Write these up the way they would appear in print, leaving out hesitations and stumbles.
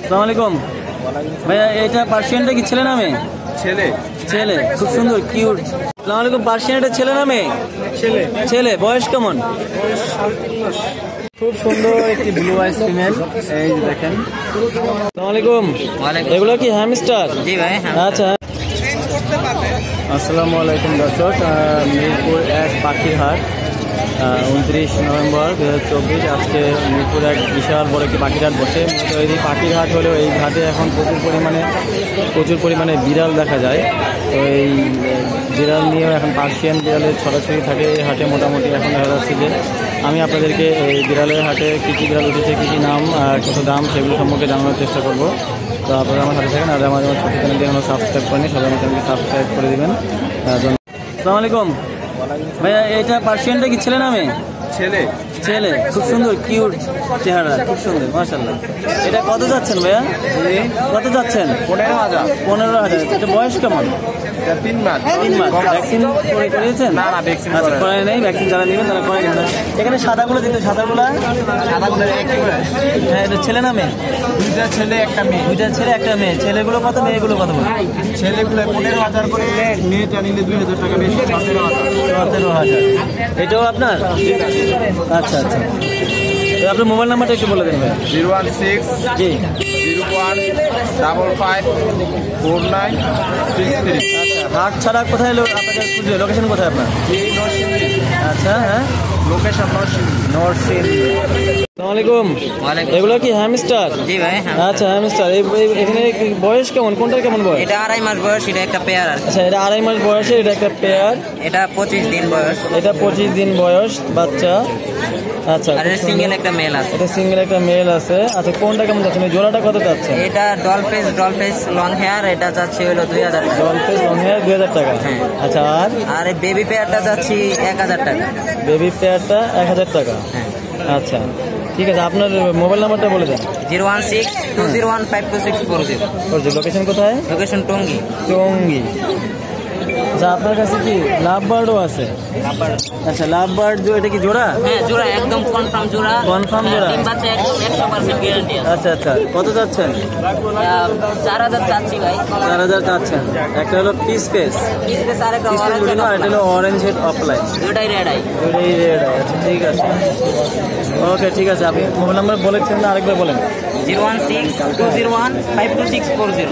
আসসালামু আলাইকুম ভাইয়া, এটা পার্সিয়ানটা কি ছেলে না মেয়ে? ছেলে। ছেলে, খুব সুন্দর কিউট। আসসালামু আলাইকুম, পার্সিয়ান এটা ছেলে না মেয়ে? ছেলে। ছেলে, বয়স কেমন? খুব সুন্দর একটি ব্লু আইস ফিমেল, এই দেখেন। আসসালামু আলাইকুম। এগুলো কি হ্যামস্টার? জি ভাই। আচ্ছা। আসসালামু আলাইকুম দর্শক, মিরপুর 1 পাখির হাট, 29 নভেম্বর 2024। আজকে মিরপুর 1 বিশাল বড় একটি পাখির হাট বসে। তো এই পাখির হাট হলেও এই ঘাটে এখন প্রচুর পরিমাণে বিড়াল দেখা যায়। তো এই বিড়াল নিয়েও এখন পার্সিয়ান বিড়ালের ছড়াছড়ি থাকে এই হাটে। মোটামুটি এখন দেখা যাচ্ছে যে আমি আপনাদেরকে এই বিড়ালের হাটে কী কী বিড়াল উঠেছে, কী কী নাম, কত দাম, সেগুলো সম্পর্কে জানানোর চেষ্টা করব। তো আপনারা আমার সাথে থাকেন। আর আমার ছোটো চ্যানেলটি এখনো সাবস্ক্রাইব করেনি, সবাই আমার চ্যানেলটি সাবস্ক্রাইব করে দেবেন। আসসালামু আলাইকুম ভাইয়া, এটা পার্সিয়ানটা কি ছেলে না মেয়ে? ছেলে। ছেলে, খুব সুন্দর কিউট চেহারা, খুব সুন্দর মাশাআল্লাহ। এটা কত যাচ্ছেন ভাইয়া? কত যাচ্ছেন? 15,000। 15,000। এটা বয়স কেমন? 3 মাস। 3 মাস। ভ্যাকসিন করিয়েছেন? না না, ভ্যাকসিন করেন নাই। ভ্যাকসিন যারা নেবেন তারা করে নেবেন। এখানে সাদাগুলো দিতে, সাদাগুলো একই করে। হ্যাঁ, এটা ছেলে না মেয়ে? 2টা ছেলে একটা মেয়ে। 2টা ছেলে একটা মেয়ে। ছেলেগুলো কত, মেয়েগুলো কত? ছেলেগুলো 15,000 করে, মেয়েটা নিলে 2,000 টাকা বেশি, 17,000। 17,000। এটাও আপনার? আচ্ছা আচ্ছা। তো আপনার মোবাইল নাম্বারটা একটু বলে দেন ভাই। 016 জি 01 55 4963। আচ্ছা, হাট ছাড়া কোথায় আপনাদের খুঁজবে? লোকেশন কোথায় আপনার? আচ্ছা, হ্যাঁ, লোকেশন নরসিংদী। আসসালামু আলাইকুম। এগুলো কি হ্যামস্টার? জি ভাই। আচ্ছা, হ্যামস্টার। এখানে বয়স কেমন? কোনটার কেমন বয়স? এটা 2.5 মাস বয়স, এটা একটা পেয়ার। আচ্ছা, এটা 2.5 মাস বয়সে, এটা একটা পেয়ার। এটা 25 দিন বয়স। এটা 25 দিন বয়স বাচ্চা। আচ্ছা, আর সিঙ্গেল একটা মেল আছে। এটা সিঙ্গেল একটা মেল আছে। আচ্ছা, কোনটা কেমন যাচ্ছে? জোড়াটা কত যাচ্ছে? এটা ডলফেস লং হেয়ার, এটা যাচ্ছে হলো 2000 টাকা। ডলফেস লং হেয়ার 2000 টাকা। আচ্ছা, আর এই বেবি পেয়ারটা যাচ্ছে 1000 টাকা। বেবি পেয়ারটা 1000 টাকা। আচ্ছা, ঠিক আছে। আপনার মোবাইল নাম্বারটা বলে দেন। 016 201 52640। লোকেশন কোথায়? লোকেশন টঙ্গী। টঙ্গী। আচ্ছা, আপনার কাছে কি লাভ বার্ডও আছে? আচ্ছা, লাভ বার্ড এটা কি জোড়া? হ্যাঁ, জোড়া, একদম কনফার্ম জোড়া। কনফার্ম জোড়া? ডিম বাচ্চা 100% গ্যারান্টি আছে। আচ্ছা আচ্ছা, কত যাচ্ছেন? 4000 চাচ্ছি ভাই। 4000 চাচ্ছেন। একটা হলো পিস ফেস, আরেকটা এটা হলো অরেঞ্জ হেড অফলাইন, দুটাই রেড আই। দুটাই রেড। আচ্ছা, ঠিক আছে, ওকে, ঠিক আছে। আপনি মোবাইল নাম্বার বলেছেন না, আরেকবার বলেন। 016 201 52640।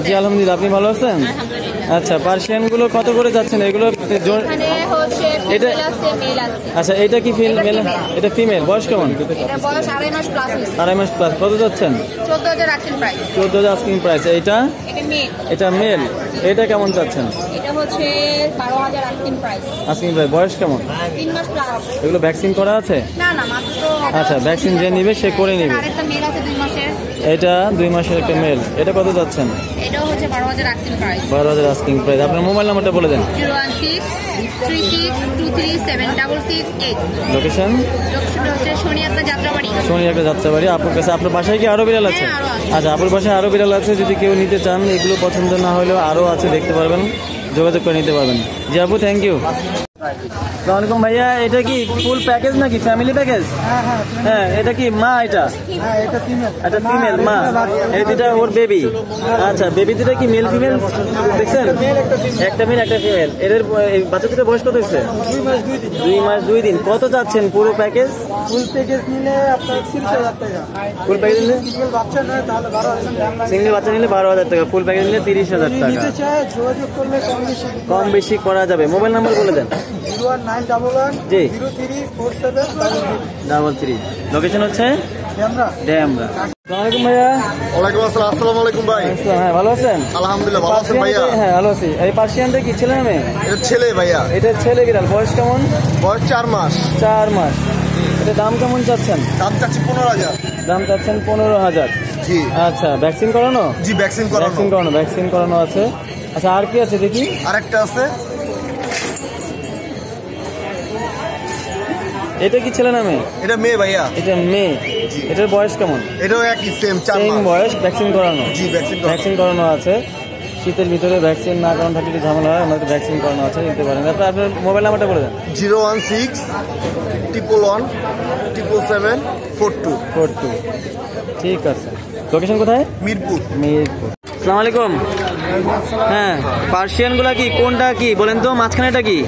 জি, আলহামদুলিল্লাহ। আপনি ভালো আছেন? আচ্ছা, পার্সিয়ান গুলো কত করে যাচ্ছেন? এগুলো এটা, আচ্ছা, এটা কি মেল? এটা ফিমেল। বয়স কেমন? 2.5 মাস প্লাস। কত যাচ্ছেন? 14,000 আস্কিং প্রাইস। এটা মেল। এটা কেমন যাচ্ছেন? Asking price. বয়স কেমন? 3 মাস প্লাস। এগুলো ভ্যাকসিন করা আছে? না না, মাত্র। আচ্ছা, ভ্যাকসিন যে নিবে সে করে নিবে। আরেকটা মেল আছে 2 মাসের। এটা 2 মাসের একটা মেল। এটা কত যাচ্ছেন? এটাও হচ্ছে 12,000 আস্কিং প্রাইস। 12,000 asking price. আপনার মোবাইল নাম্বারটা বলে দেন। 016 36 23 7668। লোকেশন? লোকেশন হচ্ছে শনিয়াত্রা যাত্রাবাড়ি। একটা যাত্রাবাড়ি। আপনার কাছে, আপনার বাসায় কি আরো বিড়াল আছে? হ্যাঁ, আরো আছে। আচ্ছা, আপনার বাসায় আরো বিড়াল আছে। যদি কেউ নিতে চান, এগুলো পছন্দ না হলেও আরো আছে, দেখতে পারবেন, যোগাযোগ করে নিতে পারবেন। জি আপু, থ্যাংক ইউ। আসসালামু আলাইকুম ভাইয়া, এটা কি ফুল প্যাকেজ নাকি ফ্যামিলি প্যাকেজ? হ্যাঁ, এটা কি মা? এটা ফিমেল মা। এই দুটা ওর বেবি। আচ্ছা, বেবি দুটা কি মেল ফিমেল দেখছেন? একটা মেল একটা ফিমেল। এদের বাচ্চা দুটো বয়স কত হচ্ছে? 2 মাস 2 দিন। কত যাচ্ছেন পুরো প্যাকেজ? ফুল প্যাকেজ নিলে আপনার 30,000 টাকা। ফুল প্যাকেজ নিলে? সিঙ্গেল বাচ্চা নয় তাহলে 12,000। সিঙ্গেল বাচ্চা নিলে 12,000 টাকা। ফুল প্যাকেজ নিলে 30,000 টাকা। নিতে চায় যোগাযোগ করলে কম বেশি করা যাবে। মোবাইল নাম্বার বলে দেন। 01911 জি 034733। লোকেশন হচ্ছে আমরা ড্যামরা। আসসালামু আলাইকুম ভাইয়া। ওয়ালাইকুম আসসালাম। আসসালামু আলাইকুম ভাই। হ্যাঁ, ভালো আছেন? আলহামদুলিল্লাহ, ভালো আছেন ভাইয়া? হ্যাঁ, ভালো আছি। এই পার্সিয়ানটা কি ছেলে না মেয়ে? এটা ছেলে ভাইয়া। এটা ছেলে বিড়াল। বয়স কেমন? বয়স 4 মাস। 4 মাস। এটা দাম কেমন চাচ্ছেন? দাম চাচ্ছি 15,000। দাম চাচ্ছেন 15,000। জি। আচ্ছা, ভ্যাকসিন করানো? জি, ভ্যাকসিন করানো। ভ্যাকসিন করানো আছে। আচ্ছা, আর কি আছে দেখি? আরেকটা আছে। এটা কি ছেলে না মেয়ে? এটা মেয়ে ভাইয়া। এটা মেয়ে। এটার বয়স কেমন? এটাও একই সেম 4 সেম মাস। বয়স। ভ্যাকসিন করানো? জি, ভ্যাকসিন করানো আছে। শীতের ভিতরে ভ্যাকসিন না করানো থাকলে একটু ঝামেলা হয়, আমাদের ভ্যাকসিন করানো আছে, নিতে পারেন। তারপরে আপনার মোবাইল নাম্বারটা বলে দেন। 016-111-742 ঠিক আছে। লোকেশন কোথায়? মিরপুর। মিরপুর। আসসালামু আলাইকুম। হ্যাঁ, পার্সিয়ানগুলা কি কোনটা কি বলেন তো? মাঝখানেটা কি?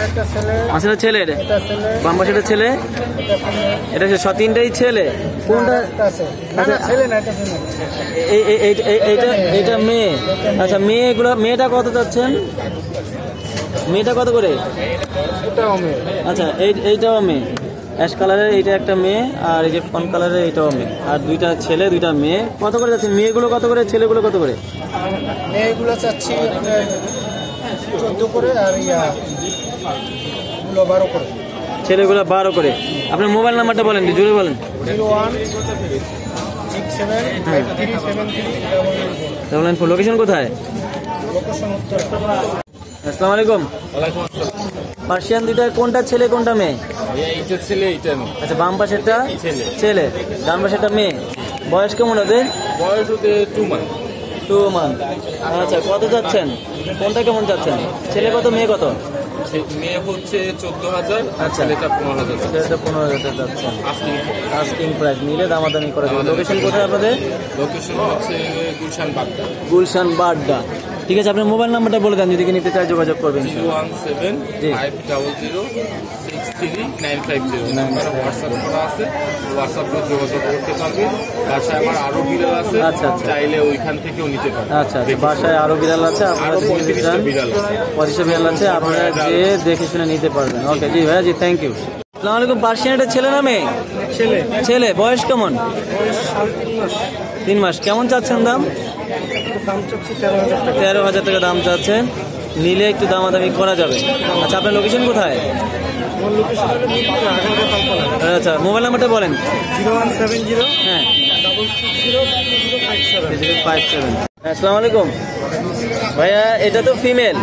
একটা ছেলে, মাঝখানে ছেলের, একটা ছেলে, বাম পাশেটা ছেলে, এটা তিনটাই ছেলে। কোনটা? একটা আছে। না না, ছেলে না, এটা ছেলে। এইটা মেয়ে। আচ্ছা, মেয়েটা কত চাচ্ছেন? মেয়েটা কত করে? এটাও মেয়ে। আচ্ছা, এইটাও মেয়ে, অ্যাশ কালারের এইটা একটা মেয়ে, আর এই যে ফন কালারের এইটাও মেয়ে, আর দুইটা ছেলে দুইটা মেয়ে। কত করে যাচ্ছে? মেয়েগুলো কত করে, ছেলেগুলো কত করে? মেয়েগুলো চাচ্ছি 14 করে, আর গুলো 12 করে। ছেলেগুলো 12 করে। আপনার মোবাইল নাম্বারটা বলেন, জোরে বলেন। 01673737 লোকেশন কোথায়? আসসালামু আলাইকুম। পার্সিয়ান দুইটা কোনটা ছেলে কোনটা মেয়ে? এইটা ছেলে, এইটা মেয়ে। আচ্ছা, বাম পাশেরটা ছেলে। ছেলে, ডান পাশেরটা মেয়ে। বয়স কেমন ওদের? বয়স হতে 2 মান্থ। 2 মান্থ। আচ্ছা, কত যাচ্ছেন? কোনটা কেমন যাচ্ছেন? ছেলে কত, মেয়ে কত? মেয়ে হচ্ছে 14,000, আর আচ্ছা। ছেলেটা 15,000। ছেলেটা 15,000 যাচ্ছেন। আজকে আস্কিং প্রাইস নিলে দামাদামি করে দেবেন। লোকেশন কোথায় আপনাদের? লোকেশন হচ্ছে গুলশান বাগদা। গুলশান বাড্ডা। ঠিক আছে, আপনার মোবাইল নাম্বারটা বলে দেন, যদি কি নিতে চাই যোগাযোগ করবেন। 017-500-63950 নাম্বারে হোয়াটসঅ্যাপ করা আছে, হোয়াটসঅ্যাপে যোগাযোগ করতে পারবে। বাসায় আমার আরো বিড়াল আছে, আচ্ছা, আচ্ছা। চাইলে ওইখান থেকেও নিতে পারবে। আচ্ছা, বাসায় আরো বিড়াল আছে, আপনারা আরো যদি নিতে 35টা চান, বিড়াল আছে। 35 বিড়াল আছে, আপনারা যে দেখে শুনে নিতে পারবেন। ওকে জি ভাইয়া, জি থ্যাংক ইউ। আসসালামু আলাইকুম। পার্সিয়ান এটা ছেলে না মেয়ে? ছেলে। ছেলে। বয়স কেমন? 3 মাস। কেমন চাচ্ছেন দাম? দাম চাচ্ছি 13,000 টাকা। 13,000 টাকা দাম চাচ্ছেন, নিলে একটু দামাদামি করা যাবে। আচ্ছা, আপনার লোকেশন কোথায়? আমার লোকেশন হলো মিরপুর, আগারগাঁও, তালতলা। আচ্ছা, মোবাইল নাম্বারটা বলেন। 0170 হ্যাঁ, 660 57। আসসালামু আলাইকুম ভাইয়া, এটা তো ফিমেল।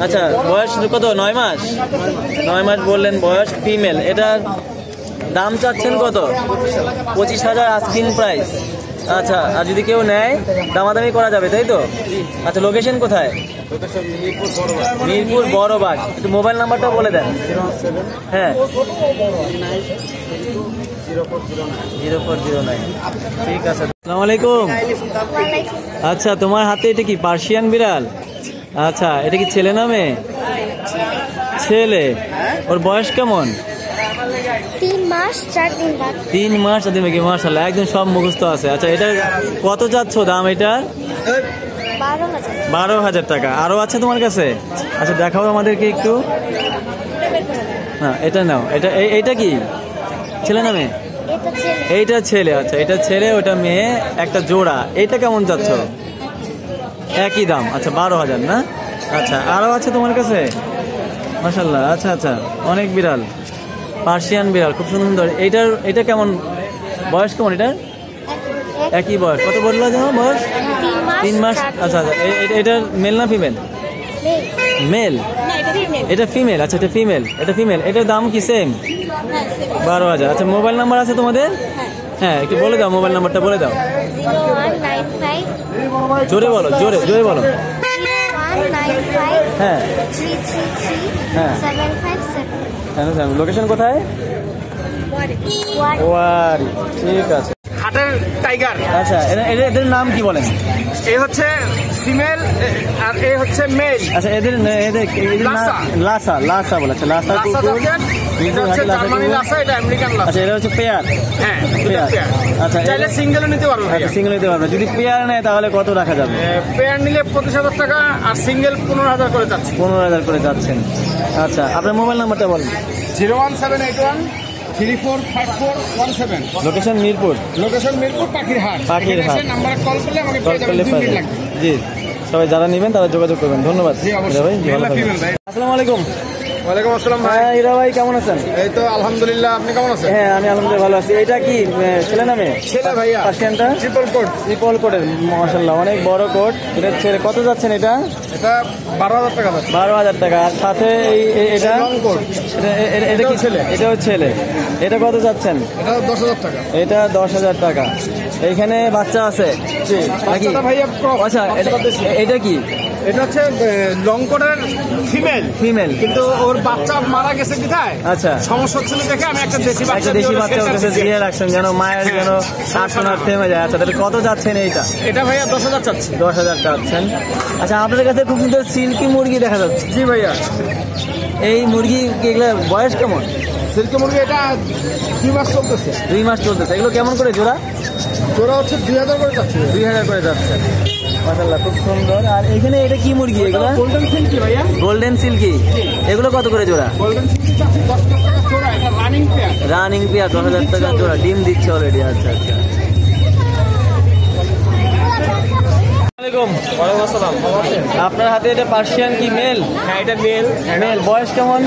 আচ্ছা, বয়স কত? 9 মাস। 9 মাস বললেন বয়স, ফিমেল। এটার দাম চাচ্ছেন কত? 25,000 আস্কিং প্রাইস। আচ্ছা, আর যদি কেউ নেয় দামাদামি করা যাবে, তাই তো? আচ্ছা, লোকেশন কোথায়? মিরপুর বড়বাগ। একটু মোবাইল নাম্বারটা বলে দেন। হ্যাঁ, 0409। ঠিক আছে। আসসালামু আলাইকুম। আচ্ছা, তোমার হাতে এটা কি পার্সিয়ান বিড়াল? আচ্ছা, এটা কি ছেলে না মেয়ে? ছেলে। ওর বয়স কেমন? 3 মাস 4 দিন বাদ। 3 মাস আর 3 দিন। মাশাআল্লাহ, একদম সব মুখস্থ আছে। আচ্ছা, এটা কত যাচ্ছ দাম? এটা 12,000। 12,000 টাকা। আরো আছে তোমার কাছে? আচ্ছা, দেখাও আমাদেরকে একটু। হ্যাঁ, এটা নাও। এইটা কি ছেলে না মেয়ে? এটা ছেলে। এইটা ছেলে। আচ্ছা, এটা ছেলে, ওটা মেয়ে, একটা জোড়া। এইটা কেমন যাচ্ছ? একই দাম। আচ্ছা, 12,000 না? আচ্ছা, আরো আছে তোমার কাছে? মাশাআল্লাহ। আচ্ছা আচ্ছা, অনেক বিড়াল, পার্সিয়ান বিড়াল, খুব সুন্দর। এটা কেমন? বয়স কেমন এটার? একই বয়স। কত বললো যেন বয়স? 3 মাস। আচ্ছা আচ্ছা, এটার মেল না ফিমেল? মেল। এটা ফিমেল। আচ্ছা, এটা ফিমেল। এটার দাম কি সেম? 12,000। আচ্ছা, মোবাইল নাম্বার আছে তোমাদের? হ্যাঁ, একটু বলে দাও, মোবাইল নাম্বারটা বলে দাও। 0195 জোরে বলো, জোরে বলো। 0195 হ্যাঁ 333 হ্যাঁ 757। লোকেশন কোথায়? ওয়ারি। ঠিক আছে। হাটের টাইগার। আচ্ছা, এদের নাম কি বলেন? এ হচ্ছে ফিমেল আর এ হচ্ছে মেল। আচ্ছা, এদের নাম লাসা বলে। আচ্ছা, লাসা কুকুর। এটা হচ্ছে জার্মানি লাসা, এটা আমেরিকান লাসা। আচ্ছা, এটা হচ্ছে পেয়ার। হ্যাঁ, পেয়ার। আচ্ছা, চাইলে সিঙ্গেলও নিতে পারবে ভাইয়া। সিঙ্গেল নিতে পারবে। যদি পেয়ার নেয় তাহলে কত রাখা যাবে? পেয়ার নিলে 25,000 টাকা, আর সিঙ্গেল 15,000 করে যাচ্ছে। 15,000 করে যাচ্ছেন। আচ্ছা, আপনার মোবাইল নাম্বারটা বলুন। 01781 345417। লোকেশন মিরপুর। লোকেশন মিরপুর পাখিরহাট। পাখিরহাট। নাম্বারে কল করলে আমাকে কল পেয়ে যাবেন, করলে 2 মিনিট পাবেন। লাগবে। জি, সবাই যারা নেবেন তারা যোগাযোগ করবেন। ধন্যবাদ। জি, অবশ্যই। ভাই, জি, ভালো মেল না থাকবেন। ফিমেল ভাই? আসসালামু আলাইকুম। ওয়ালাইকুম আসসালাম ভাই। হ্যাঁ, ইরা ভাই কেমন আছেন? এই তো আলহামদুলিল্লাহ, আপনি কেমন আছেন? হ্যাঁ, আমি আলহামদুলিল্লাহ ভালো আছি। এটা কি ছেলে না মেয়ে? ছেলে ভাইয়া। পার্সিয়ানটা ট্রিপল কোট। ট্রিপল কোটের, মাশাআল্লাহ, অনেক বড় কোট। এটা ছেলে। কত যাচ্ছেন এটা? এটা 12,000 টাকা যাচ্ছে। 12,000 টাকা। আর সাথে এটা লং কোট। এটা কি ছেলে? এটাও ছেলে। এটা কত যাচ্ছেন? এটা 10,000 টাকা। এটা 10,000 টাকা। এইখানে বাচ্চা আছে নাকি? বাচ্চাটা ভাইয়া cross, আচ্ছা এটা কি? এটা হচ্ছে লং কোটের ফিমেল ফিমেল। কিন্তু ওর বাচ্চা মারা গেছে কোথায় আচ্ছা, সমস্যা হচ্ছিল দেখে আমি একটা দেশি একটা বাচ্চা দেশি দিয়ে ওর বাচ্চা ওর কাছে দিয়েছি। দিয়ে রাখছেন যেন মায়ের যেন আর্তনাদ থেমে যায়। আচ্ছা, তাহলে কত যাচ্ছেন এইটা? এটা ভাইয়া 10,000 চাচ্ছি। 10,000 চাচ্ছেন। আচ্ছা, আপনাদের কাছে খুব সুন্দর সিল্কি মুরগি দেখা যাচ্ছে। জি ভাইয়া, এই মুরগি এগুলো বয়স কেমন? সিল্কি মুরগি এটা 2 মাস চলতেছে। 2 মাস চলতেছে। এগুলো কেমন করে জোড়া? জোড়া হচ্ছে 2,000 করে চাচ্ছি। 2,000 করে যাচ্ছে। মাশাআল্লাহ, খুব সুন্দর। আর এখানে এটা কি মুরগি? এগুলো গোল্ডেন সিল্কি ভাইয়া, গোল্ডেন সিল্কি। এগুলো কত করে জোড়া? গোল্ডেন সিল্কি চাচ্ছি 10,000 টাকা জোড়া। এটা রানিং পেয়ার। রানিং পেয়ার 10,000 টাকা জোড়া, ডিম দিচ্ছে অলরেডি। আচ্ছা আচ্ছা। আসসালামু আলাইকুম। আপনার হাতে এটা পার্সিয়ান কি মেল? হ্যাঁ, এটা মেল। মেল। বয়স কেমন?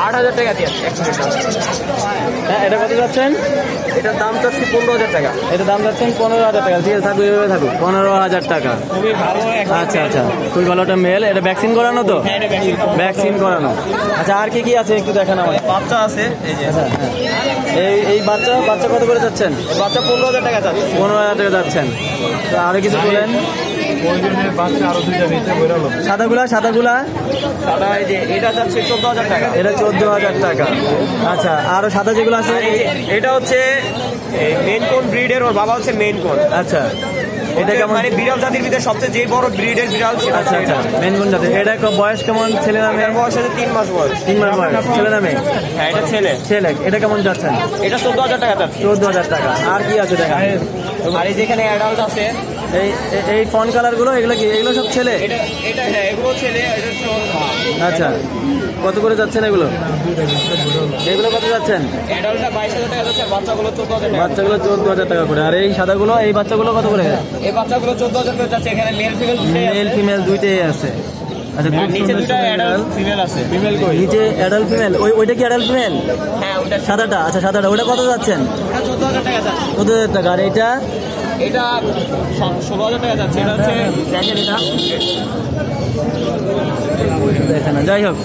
8,000 টাকা দিয়ে। হ্যাঁ, এটা কত যাচ্ছেন? এটার দাম চাচ্ছি 15,000 টাকা। এটা দাম যাচ্ছেন 15,000 টাকা। ঠিক আছে, থাকুক, এভাবে থাকুক। 15,000 টাকা। খুবই ভালো। আচ্ছা আচ্ছা, খুবই ভালো একটা মেল। এটা ভ্যাকসিন করানো তো? ভ্যাকসিন করানো। আচ্ছা, আর কি কি আছে একটু দেখান আমায়। বাচ্চা আছে এই যে। আচ্ছা, হ্যাঁ। এই বাচ্চা কত করে যাচ্ছেন? বাচ্চা 15,000 টাকা চাচ্ছি। 15,000 টাকা যাচ্ছেন। তো আরো কিছু বলেন। সাদাগুলা সাদা এই যে এটা যাচ্ছে 14,000 টাকা। এটা 14,000 টাকা। আচ্ছা, আরো সাদা যেগুলো আছে? আর এই যে এটা হচ্ছে মেন কোন ব্রিডের, ওর বাবা হচ্ছে মেন কোন। আচ্ছা, এটা কেমন? মানে বিড়াল জাতির ভিতরে সবচেয়ে যে বড় ব্রিডের বিড়াল সেটা আচ্ছা আচ্ছা, মেন কোন জাতের? এটা বয়স কেমন? ছেলে না মেয়ে? এটার বয়স হচ্ছে 3 মাস বয়স। 3 মাস বয়স। ছেলে না মেয়ে? হ্যাঁ, এটা ছেলে। ছেলে। এটা কেমন যাচ্ছেন? এটা 14,000 টাকা যাচ্ছে। 14,000 টাকা। আর কি আছে দেখা? আর এই যেখানে অ্যাডাল্ট আছে এই ফন কালার গুলো, এগুলো কি? এগুলো সব ছেলে? এটা হ্যাঁ, এগুলো ছেলে। এটা হচ্ছে ওর মা। আচ্ছা, কত করে যাচ্ছেন এগুলো? এগুলো কত যাচ্ছেন? অ্যাডাল্টটা 22,000 টাকা যাচ্ছে, আর বাচ্চাগুলো 14,000 টাকা। বাচ্চাগুলো 14,000 টাকা করে। আর এই সাদাগুলো, এই বাচ্চাগুলো কত করে? এই বাচ্চাগুলো 14,000 করে যাচ্ছে। এখানে মেল ফিমেল মেল ফিমেল দুইটাই আছে। আচ্ছা, খুব নিচে সুন্দর দুটো অ্যাডাল্ট ফিমেল আছে। ফিমেল কই? নিচে অ্যাডাল্ট ফিমেল। ওইটা কি অ্যাডাল্ট ফিমেল? হ্যাঁ, ওটা সাদাটা? আচ্ছা, সাদাটা। ওটা কত যাচ্ছেন? ওটা 14,000 টাকা যাচ্ছে। 14,000 টাকা। আর এটা? এটা 16,000 টাকা যাচ্ছে। এটা হচ্ছে দেখেন, এটা দেখে না, যাই হোক।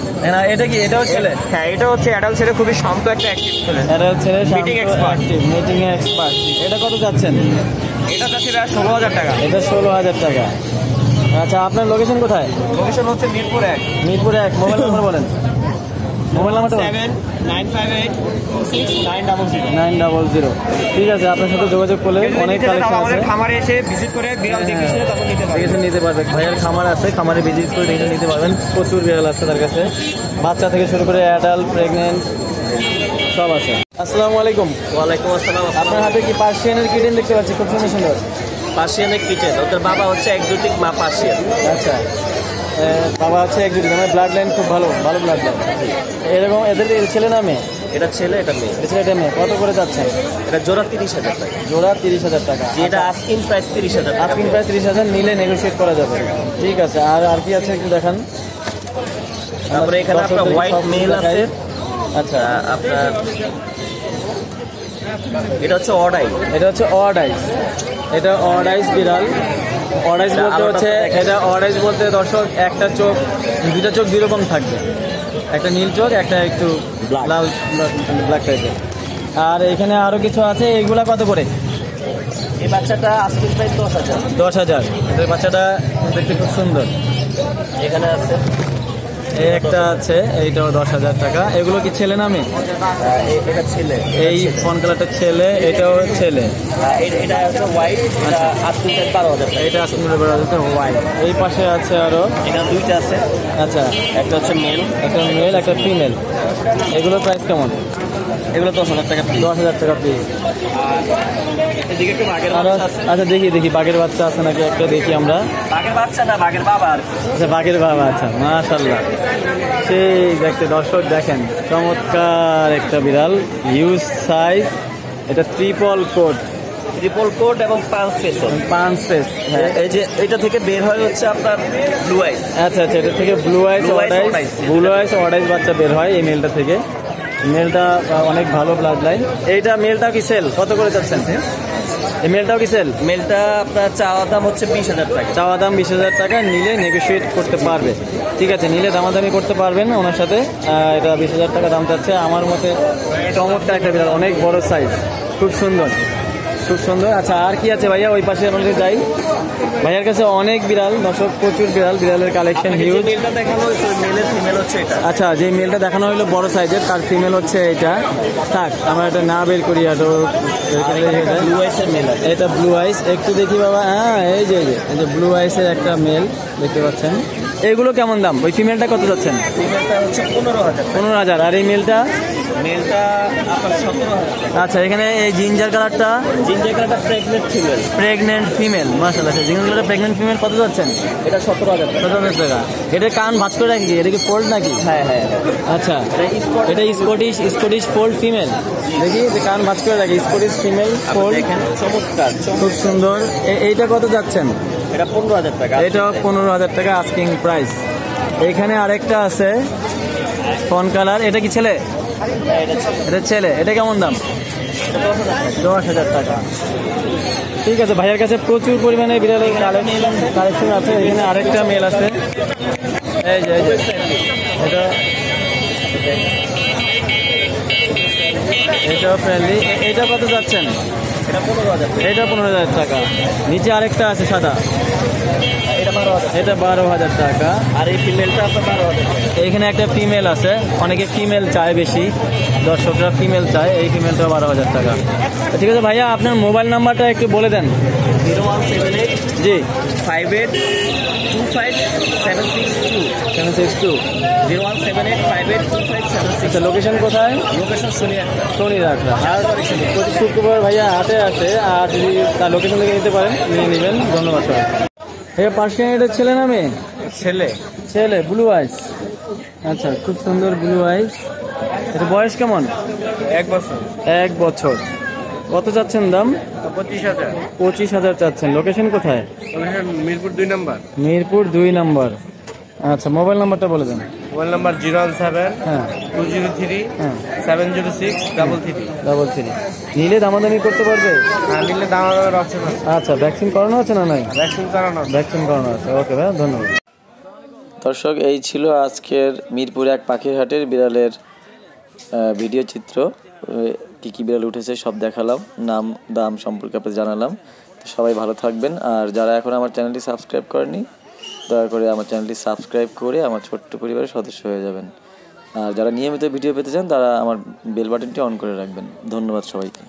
এটা কি? এটাও ছেলে? হ্যাঁ, এটা হচ্ছে অ্যাডাল্ট ছেলে, খুবই শান্ত একটা অ্যাক্টিভ ছেলে। এটা ছেলে, Meeting expert. Meeting expert. এটা কত যাচ্ছেন? এটা যাচ্ছে 16,000 টাকা। এটা 16,000 টাকা। আচ্ছা, আপনার লোকেশন কোথায়? লোকেশন হচ্ছে মিরপুর 1। মিরপুর 1। মোবাইল নাম্বার বলেন। মোবাইল নাম্বারটা বলেন। 7958269000। 900। ঠিক আছে, আপনার সাথে যোগাযোগ করলে অনেক কালেকশন আছে। আমাদের খামারে এসে ভিজিট করে বিড়াল দেখে শুনে তারপর নিতে পারবেন। দেখে নিতে পারবেন। ভাইয়ের খামার আছে, খামারে ভিজিট করে দেখে নিতে পারবেন। প্রচুর বিড়াল আছে তার কাছে, বাচ্চা থেকে শুরু করে অ্যাডাল্ট, প্রেগনেন্ট সব আছে। আসসালামু আলাইকুম। ওয়ালাইকুম আসসালাম। আপনার হাতে কি পার্সিয়ানের কিটেন দেখতে পাচ্ছি? খুব সুন্দর সুন্দর। পার্সিয়ানের কিচেন, ওদের বাবা হচ্ছে একজোটিক, মা পার্সিয়ান। আচ্ছা, বাবা আছে একজুটি, মানে ব্লাড লাইন খুব ভালো, ভালো ব্লাড লাইন। এরকম এদের ছেলে না মেয়ে? এটা ছেলে, এটা মেয়ে। এটা ছেলে, এটা মেয়ে। কত করে যাচ্ছেন? এটা জোড়া 30,000 টাকা। জোড়া 30,000 টাকা। এটা আস্কিং প্রাইস 30,000 টাকা। আস্কিং প্রাইস 30,000, নিলে নেগোশিয়েট করা যাবে। ঠিক আছে। আর কি আছে একটু দেখান। তারপরে এখানে আপনার হোয়াইট মেল আছে। আচ্ছা, আপনার এটা হচ্ছে অডাই। এটা হচ্ছে অডাইস। এটা অডাইস বিড়াল। অডাইস বলতে হচ্ছে, এটা অডাইস বলতে দর্শক, একটা চোখ, দুটা চোখ দুই রকম থাকবে। একটা নীল চোখ, একটা একটু লাল ব্ল্যাক টাইপের। আর এখানে আরো কিছু আছে। এইগুলা কত করে? এই বাচ্চাটা আস্কিং প্রাইস 10,000। 10,000। এদের বাচ্চাটা দেখতে খুব সুন্দর। এখানে আছে এই একটা আছে, এইটাও 10,000 টাকা। এগুলো কি ছেলে না মেয়ে? এটা ছেলে। এই ফোন কালারটা ছেলে, এটাও ছেলে। এটা হচ্ছে হোয়াইট। এটা আস্কিং প্রাইস 12,000 টাকা। এটা আসলে হোয়াইট। এই পাশে আছে আরো। এখানে দুইটা আছে। আচ্ছা, একটা হচ্ছে মেল, একটা মেল, একটা ফিমেল। এগুলোর প্রাইস কেমন? এগুলো 10,000 টাকা পিস। 10,000 টাকা পিস। এদিকে একটু বাঘের আরো বাচ্চা আছে। আচ্ছা, দেখি বাঘের বাচ্চা আছে নাকি একটা দেখি আমরা। বাঘের বাচ্চা না, বাঘের বাবা আর কি। আচ্ছা, বাঘের বাবা। আচ্ছা, মাশাআল্লাহ, সেই দেখতে দর্শক দেখেন, চমৎকার একটা বিড়াল, হিউজ সাইজ। এটা ট্রিপল কোট এবং পাঁচ ফেস। হ্যাঁ। এই যে এটা থেকে বের হয় হচ্ছে আপনার ব্লু আইস। আচ্ছা, এটা থেকে ব্লু আইস অডাইস বাচ্চা বের হয় এই মেলটা থেকে। মেলটা অনেক ভালো ব্লাড লাইন। এইটা মেলটা কি সেল? কত করে যাচ্ছেন? এই মেলটাও কি সেল? মেলটা আপনার চাওয়া দাম হচ্ছে 20,000 টাকা। চাওয়া দাম 20,000 টাকা। নিলে নেগোশিয়েট করতে পারবে। ঠিক আছে, নিলে দামাদামি করতে পারবেন ওনার সাথে। এটা 20,000 টাকা দাম চাচ্ছে। আমার মতে চমৎকার একটা বিড়াল, অনেক বড় সাইজ, খুব সুন্দর। খুব সুন্দর। আচ্ছা আর কি আছে ভাইয়া, ওই পাশে আমাদের যাই। ভাইয়ার কাছে অনেক বিড়াল, দর্শক প্রচুর বিড়াল, বিড়ালের কালেকশন হিউজ। মেলটা দেখানো হয়েছে মেলের ফিমেল হচ্ছে এটা। আচ্ছা যে মেলটা দেখানো হলো বড় সাইজের, তার ফিমেল হচ্ছে এটা। থাক আমরা এটা না বের করি, আরো ব্লু আইসের মেল আছে। এটা ব্লু আইস, একটু দেখি বাবা। হ্যাঁ এই যে ব্লু আইসের একটা মেল দেখতে পাচ্ছেন। এগুলো কেমন দাম? ওই ফিমেলটা কত যাচ্ছেন? ফিমেলটা হচ্ছে 15,000। 15,000। আর এই মেলটা? মেলটা আপনার 17,000। আচ্ছা এখানে এই জিঞ্জার কালারটা? জিঞ্জার কালারটা প্রেগনেন্ট ফিমেল। প্রেগনেন্ট ফিমেল, মাশাআল্লাহ। জিঞ্জার কালারটা প্রেগনেন্ট ফিমেল কত যাচ্ছেন? এটা 17,000 টাকা। 17,000 টাকা। এটা কান ভাঁজ করে রাখি, এটা কি ফোল্ড নাকি? হ্যাঁ। আচ্ছা এটা স্কটিশ ফোল্ড ফিমেল। দেখি যে কান ভাঁজ করে রাখি, স্কটিশ ফিমেল ফোল্ড। দেখেন চমৎকার। খুব সুন্দর। এইটা কত যাচ্ছেন? এটা 15,000 টাকা। এটা 15,000 টাকা আস্কিং প্রাইস। এখানে আরেকটা আছে ফন কালার, এটা কি ছেলে? এটা ছেলে। এটা কেমন দাম? 10,000 টাকা। ঠিক আছে, ভাইয়ের কাছে প্রচুর পরিমাণে বিড়ালের কালেকশন আছে। এখানে আরেকটা মেল আছে, এই যে এটা এটাও ফ্রেন্ডলি। এটা কত যাচ্ছেন? এটা 15,000 টাকা। এটা 15,000 টাকা। নিচে আরেকটা আছে সাদা, এটা 12,000। এটা 12,000 টাকা। আর এই ফিমেলটা আপনার 12,000 টাকা। এইখানে একটা ফিমেল আছে, অনেকে ফিমেল চায়, বেশি দর্শকরা ফিমেল চায়। এই ফিমেলটা 12,000 টাকা। ঠিক আছে ভাইয়া, আপনার মোবাইল নাম্বারটা একটু বলে দেন। 0178 জি 5825 762। 762। 0178 আচ্ছা লোকেশন কোথায়? লোকেশন শুনিয়ে শনি রাখলা। আর প্রতি শুক্রবার ভাইয়া হাটে আসে, আর যদি তার লোকেশন থেকে নিতে পারেন নিয়ে নেবেন। ধন্যবাদ সবাই। ভাইয়া পার্সিয়ান এটা ছেলে না মেয়ে? ছেলে। ছেলে, ব্লু আইস। আচ্ছা খুব সুন্দর ব্লু আইস। এটা বয়স কেমন? 1 বছর। 1 বছর। কত চাচ্ছেন দাম? 25,000। 25,000 চাচ্ছেন। লোকেশন কোথায়? লোকেশন মিরপুর 2 নম্বর। মিরপুর 2 নম্বর। আচ্ছা মোবাইল নাম্বারটা বলে দেন। মোবাইল নাম্বার 017 হ্যাঁ 203 হ্যাঁ 706 33। 33। নিলে দামাদামি করতে পারবে? হ্যাঁ নিলে দাম হবে অপশন আছে। আচ্ছা ভ্যাকসিন করানো আছে না? নাই ভ্যাকসিন করানো আছে। ভ্যাকসিন করানো আছে। ওকে ভাই ধন্যবাদ। দর্শক এই ছিল আজকের মিরপুর 1 পাখির হাটের বিড়ালের ভিডিও চিত্র। কী কী বিড়াল উঠেছে সব দেখালাম, নাম দাম সম্পর্কে আপনাদের জানালাম। তো সবাই ভালো থাকবেন। আর যারা এখন আমার চ্যানেলটি সাবস্ক্রাইব করেনি, দয়া করে আমার চ্যানেলটি সাবস্ক্রাইব করে আমার ছোট্ট পরিবারের সদস্য হয়ে যাবেন। আর যারা নিয়মিত ভিডিও পেতে চান তারা আমার বেল বাটনটি অন করে রাখবেন। ধন্যবাদ সবাইকে।